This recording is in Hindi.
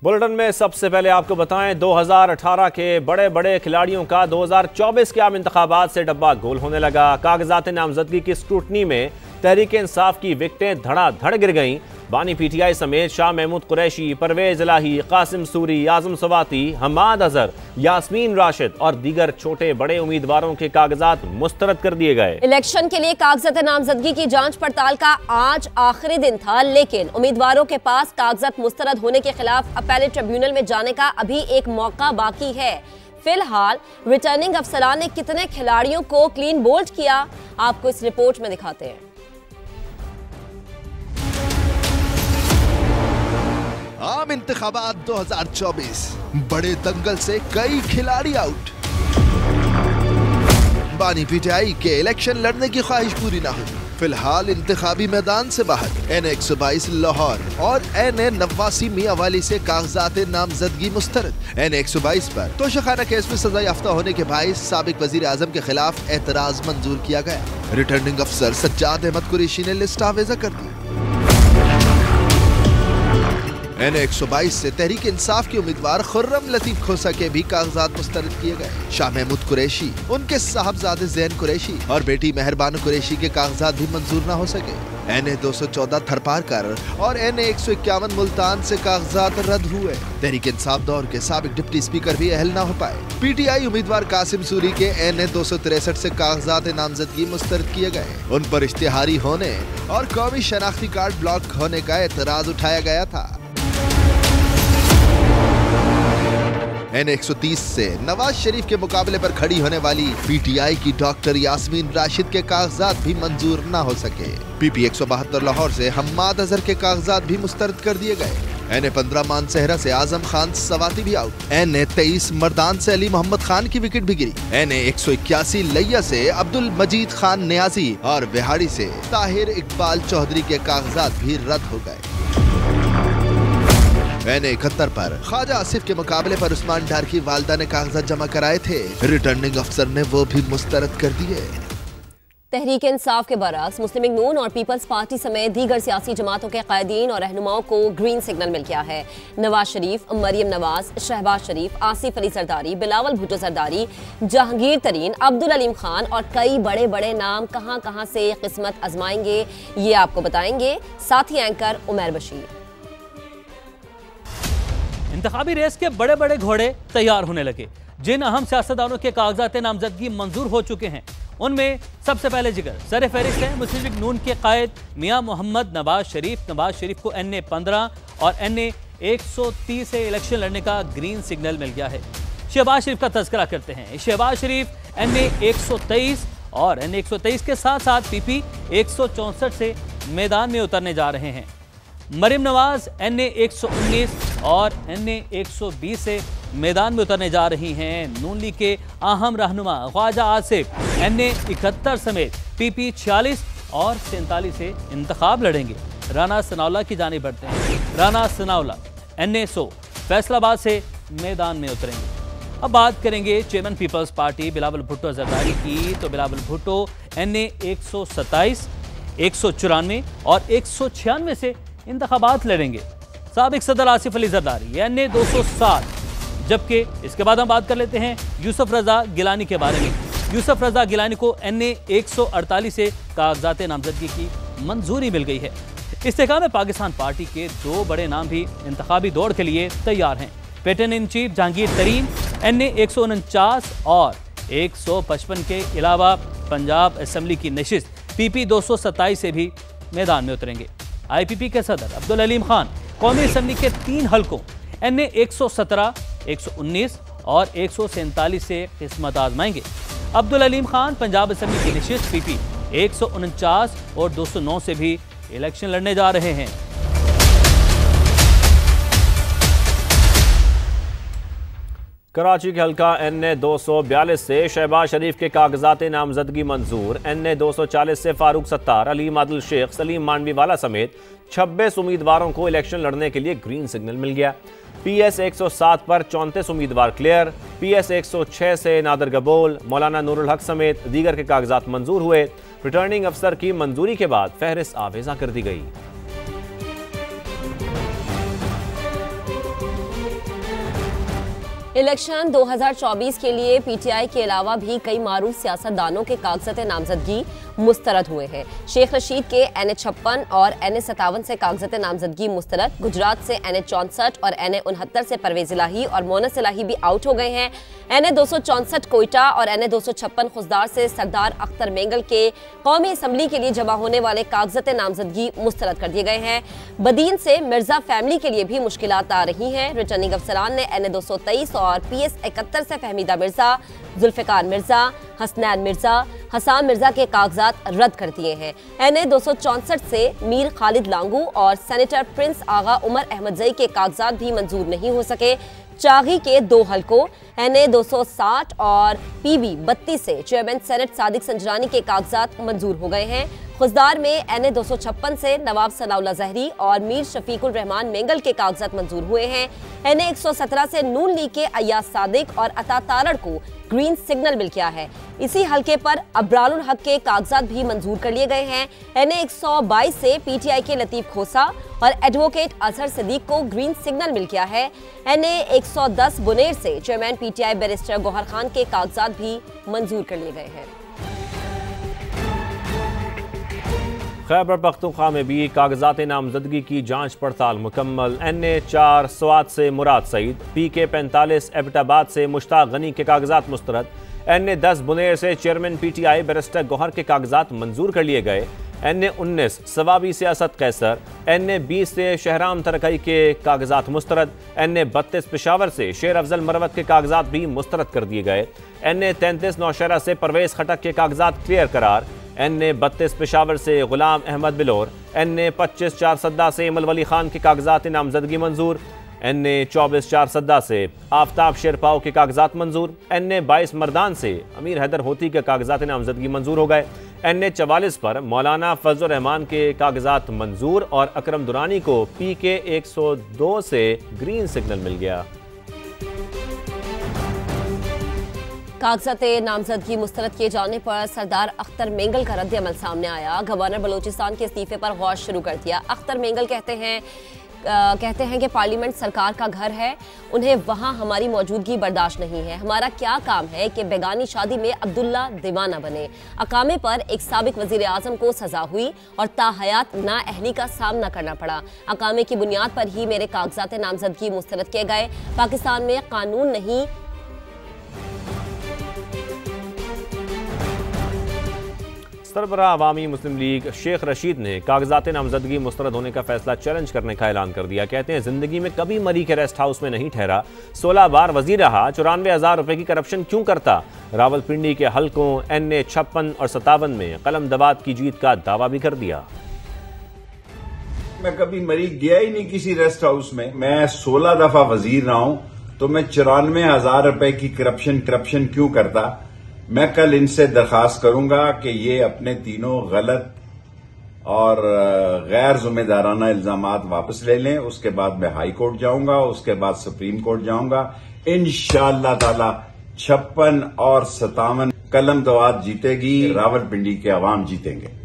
बुलेटिन में सबसे पहले आपको बताएं 2018 के बड़े बड़े खिलाड़ियों का 2024 के आम इंतखाबात से डब्बा गोल होने लगा। कागजात नामजदगी की स्क्रूटनी में तहरीक इंसाफ की विकटें धड़ाधड़ गिर गईं। बानी पीटीआई समेत शाह महमूद कुरैशी, परवेज इलाही, कासिम सूरी, आजम सवाती, हमाद अजहर, यास्मीन राशिद और दीगर छोटे बड़े उम्मीदवारों के कागजात मुस्तरद कर दिए गए। इलेक्शन के लिए कागजात नामजदगी की जांच पड़ताल का आज आखिरी दिन था, लेकिन उम्मीदवारों के पास कागजात मुस्तरद होने के खिलाफ अपीलेट ट्रिब्यूनल में जाने का अभी एक मौका बाकी है। फिलहाल रिटर्निंग अफसरान ने कितने खिलाड़ियों को क्लीन बोल्ड किया, आपको इस रिपोर्ट में दिखाते हैं। आम इंतखाबात 2024, बड़े दंगल से कई खिलाड़ी आउट। बानी पीटीआई के इलेक्शन लड़ने की ख्वाहिश पूरी ना हुई, फिलहाल इंतखाबी मैदान से बाहर। एन 122 लाहौर और एन नवासी मियां वाली से कागजात नामजदगी मुस्तरद। एन 122 पर तोशाखाना केस में सजा याफ्ता होने के बाइस साबिक वजीर आजम के खिलाफ एतराज मंजूर किया गया। रिटर्निंग अफसर सज्जाद अहमद कुरैशी ने लिस्ट आवेजा कर दी। एन 122 से तहरीक इंसाफ के उम्मीदवार खुर्रम लतीफ खोसा के भी कागजात मुस्तरद किए गए। शाह महमूद कुरैशी, उनके साहबजादे ज़ैन कुरैशी और बेटी मेहरबानो कुरैशी के कागजात भी मंजूर न हो सके। एन 214 थरपारकर और एन 151 मुल्तान से कागजात रद्द हुए। तहरीक इंसाफ दौर के साबिक डिप्टी स्पीकर भी अहल न हो पाए। पीटीआई उम्मीदवार कासिम सूरी के एन 263 से कागजात नामजदगी मुस्तरद किए गए। उन पर इश्तिहारी होने और कौमी शनाख्ती कार्ड ब्लॉक होने का एतराज उठाया गया था। एन 130 से नवाज शरीफ के मुकाबले पर खड़ी होने वाली पीटीआई की डॉक्टर यास्मीन राशिद के कागजात भी मंजूर न हो सके। पीपी 172 लाहौर से हम्माद अजहर के कागजात भी मुस्तरद कर दिए गए। एन 15 मानसहरा से आजम खान सवाती भी आउट। एन 23 मर्दान से अली मोहम्मद खान की विकेट भी गिरी। एन 181 लैया से अब्दुल मजीद खान न्याजी और बिहाड़ी से ताहिर इकबाल चौधरी के कागजात भी रद्द हो गए। एन 71 पर ख्वाजा आसिफ के मुकाबले पर उस्मान डार की वालदा ने कागजात जमा कराए थे। रिटर्निंग अफसर ने वो भी मुस्तरद कर दिए। तहरीक इंसाफ के बरअक्स मुस्लिम लीग नून और पीपल्स पार्टी समेत दीगर सियासी जमातों के कायदीन और रहनुमाओं को ग्रीन सिग्नल मिल गया है। नवाज शरीफ, मरियम नवाज, शहबाज शरीफ, आसिफ अली जरदारी, बिलावल भुट्टो जरदारी, जहांगीर तरीन, अब्दुल अलीम खान और कई बड़े बड़े नाम कहां से किस्मत आजमाएंगे, ये आपको बताएंगे साथी एंकर उमर बशीर। इंतखाबी रेस के बड़े बड़े घोड़े तैयार होने लगे। जिन अहम सियासतदानों के कागजात नामजदगी मंजूर हो चुके हैं उनमें सबसे पहले जिगर सर फहरिस्त है मुस्लिम लीग नून के कायद मियां मोहम्मद नवाज शरीफ को एन 15 और एन 130 से इलेक्शन लड़ने का ग्रीन सिग्नल मिल गया है। शहबाज शरीफ का तज़किरा करते हैं। शहबाज शरीफ एन 123 और एन 123 के साथ साथ पीपी 164 से मैदान में उतरने जा रहे हैं। मरियम नवाज एन 119 और एन 120 से मैदान में उतरने जा रही हैं। नून लीग के अहम रहनुमा ख्वाजा आसिफ एन 71 समेत पीपी 46 और 47 से इंतखाब लड़ेंगे। राना सनाउल्लाह की जानिब बढ़ते हैं। राना सनाउल्लाह एन 100 फैसलाबाद से मैदान में उतरेंगे। अब बात करेंगे चेयरमैन पीपल्स पार्टी बिलावल भुट्टो जरदारी की, तो बिलावल भुट्टो एन 127, 194 और 196 से इंतखाबात लड़ेंगे। साबिक सदर आसिफ अली जरदारी एन 207, जबकि इसके बाद हम बात कर लेते हैं यूसुफ रजा गिलानी के बारे में। यूसुफ रजा गिलानी को एन 148 से कागजात नामजदगी की मंजूरी मिल गई है। इस्तेकाम पाकिस्तान पार्टी के दो बड़े नाम भी इंतखाबी दौड़ के लिए तैयार हैं। पैटर्न इन चीफ जहांगीर तरीन एन 149 और 155 के अलावा पंजाब असम्बली की नशिस्त पीपी 227 से भी मैदान में उतरेंगे। IPP के सदर अब्दुल अलीम खान कौमी असम्बली के 3 हलकों एन 117, 119 और 147 से किस्मत आजमाएंगे। अब्दुल अलीम खान पंजाब असम्बली की नशिस्त पीपी 149 और 209 से भी इलेक्शन लड़ने जा रहे हैं। कराची के हल्का एन 242 से शहबाज शरीफ के कागजात नामजदगी मंजूर। एन 240 से फारूक सत्तार, अलीम आदिल शेख, सलीम मानवी वाला समेत 26 उम्मीदवारों को इलेक्शन लड़ने के लिए ग्रीन सिग्नल मिल गया। PS 107 पर 34 उम्मीदवार क्लियर। PS 106 से नादर गबोल, मौलाना नूरुल हक समेत दीगर के कागजात मंजूर हुए। रिटर्निंग अफसर की मंजूरी के बाद फहरिस्त आवेजा कर दी गई। इलेक्शन 2024 के लिए पीटीआई के अलावा भी कई मारूफ सियासतदानों के कागजात नामजदगी मुस्तरद हुए हैं। शेख रशीद के NA56 और NA57 से कागजात नामजदगी मुस्तरद। गुजरात से NA64 और NA69 से परवेज इलाही और मोनस इलाही भी आउट हो गए हैं। NA264 कोयटा और NA256 खुजदार से सरदार अख्तर मेंगल के कौमी असम्बली के लिए जमा होने वाले कागजात नामजदगी मुस्तरद कर दिए गए हैं। बदीन से मिर्जा फैमिली के लिए भी मुश्किलात आ रही हैं। रिटर्निंग अफसरान ने NA223 और PS71 से फहमीदा मिर्जा, जुल्फिकार मिर्जा, हसनैन मिर्जा, हसान मिर्जा के कागजात रद्द कर दिए हैं। NA264 से मीर खालिद लांगू और सेनेटर प्रिंस आगा उमर अहमदजई के कागजात भी मंजूर नहीं हो सके। चागी के 2 हलकों NA260 और PB32 से चेयरमैन सेनेट सादिक संजरानी के कागजात मंजूर हो गए हैं। खुजदार में NA256 से नवाब सनाउल्लाह जहरी और मीर शफीकुर रहमान मेंगल के कागजात मंजूर हुए हैं। NA117 से नून लीग के अय्याज सादिक और अता तारड़ को ग्रीन सिग्नल मिल गया है। इसी हलके पर अब्रारुल हक के कागजात भी मंजूर कर लिए गए हैं। NA122 से पीटीआई के लतीफ खोसा और एडवोकेट अजहर सदीक को ग्रीन सिग्नल मिल गया है। NA110 बुनेर से chairman PTI barrister Gohar Khan के कागजात भी मंजूर कर लिए गए हैं। खैबर पख्तूनख्वा में भी कागजात नामजदगी की जांच पड़ताल मुकम्मल। NA4 स्वात से मुराद सईद, PK45 एबटाबाद से मुश्ताक गनी के कागजात मुस्तरद। NA10 बुनेर से चेयरमैन पीटीआई बैरिस्टर गौहर के कागजात मंजूर कर लिए गए। NA19 सवाबी सियासत कैसर, NA20 से शहराम तरकई के कागजात मुस्तरद। NA32 पेशावर से शेर अफजल मरवत के कागजात भी मुस्तरद कर दिए गए। NA33 नौशहरा से परवेज खटक के कागजात क्लियर करार। NA32 पेशावर से गुलाम अहमद बिलोर। NA25 चारसद्दा से इमल वली खान के कागजात नामजदगी मंजूर। NA24 चारसद्दा से आफ्ताब शेरपाव के कागजात मंजूर। NA22 मर्दान से अमीर हैदर होती के कागजात नामजदगी मंजूर हो गए। NA44 पर मौलाना फजल रहमान के कागजात मंजूर और अकरम दुरानी को PK102 से ग्रीन सिग्नल मिल गया। कागजात नामजदगी मुस्तरद किए जाने पर सरदार अख्तर मेंगल का रद्द अमल सामने आया। गवर्नर बलोचिस्तान के इस्तीफे पर गौर शुरू कर दिया। अख्तर मेंगल कहते हैं कि पार्लियामेंट सरकार का घर है, उन्हें वहां हमारी मौजूदगी बर्दाश्त नहीं है। हमारा क्या काम है कि बेगानी शादी में अब्दुल्ला दीवाना बने। अकामे पर एक साबिक वजीर आजम को सजा हुई और ताहयात नाअहली का सामना करना पड़ा। अकामे की बुनियाद पर ही मेरे कागजात नामजदगी मुस्तरद किए गए। पाकिस्तान में कानून नहीं, सरबराह अवामी मुस्लिम लीग शेख रशीद ने कागजात नामजदगी मुस्तरद होने का फैसला चैलेंज करने का ऐलान कर दिया। कहते हैं जिंदगी में कभी मरी के रेस्ट हाउस में नहीं ठहरा, 16 बार वजीर रहा, 94,000 रुपए की करप्शन क्यों करता। रावलपिंडी के हलकों NA56 और 57 में कलम दवात की जीत का दावा भी कर दिया। मैं कभी मरी गया ही नहीं किसी रेस्ट हाउस में। मैं 16 दफा वजीर रहा हूं, तो मैं 94,000 रुपए की करप्शन क्यों करता। मैं कल इनसे दरखास्त करूंगा कि ये अपने तीनों गलत और गैर जिम्मेदाराना इल्जामात वापस ले लें। उसके बाद मैं हाई कोर्ट जाऊंगा, उसके बाद सुप्रीम कोर्ट जाऊंगा। इंशाअल्लाह ताला 56 और 57 कलम दवात जीतेगी, रावलपिंडी के अवाम जीतेंगे।